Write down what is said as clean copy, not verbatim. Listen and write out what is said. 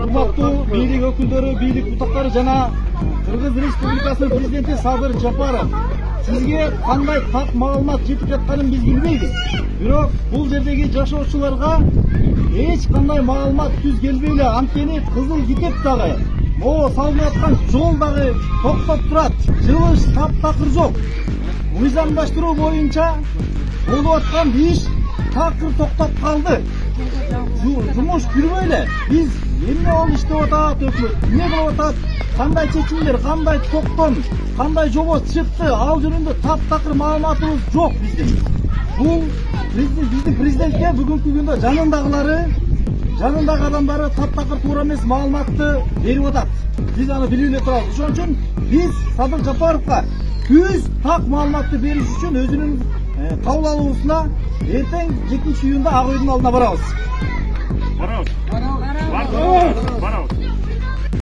урматтуу бийлик өкүлдөрү, бийлик бутактары жана Кыргыз Республикасынын президенти Садыр Жапаров, сизге кандай так маалымат жетип жатканын биз билбейбиз. Бирок бул жердеги жашоочуларга эч кандай маалымат түз келбей эле, анткени Кызыл Китеп дагы, могу салынып аткан жол дагы токтоп турат. Жылыш таптакыр жок. Мыйзамдаштыруу боюнча болуп аткан иш такыр токтоп калды. Жумуш жүрбөй эле. Биз эмне болуп иштеп атат, өкмөт эмне болуп атат, кандай чечимдер, кандай токтом, кандай жобо чыкты, ал жөнүндө таптакыр маалыматыбыз жок биздин. Бул биздин президентке бүгүнкү күндө жанындагы адамдары таптакыр туура эмес маалыматты берип атат. Биз аны билип эле турабыз. Ошон үчүн биз Садыр Жапаровго түз так маалыматты бериш үчүн өзүнүн кабыл алуусуна эртең 2 июнда Ак үйдүн алдына барабыз.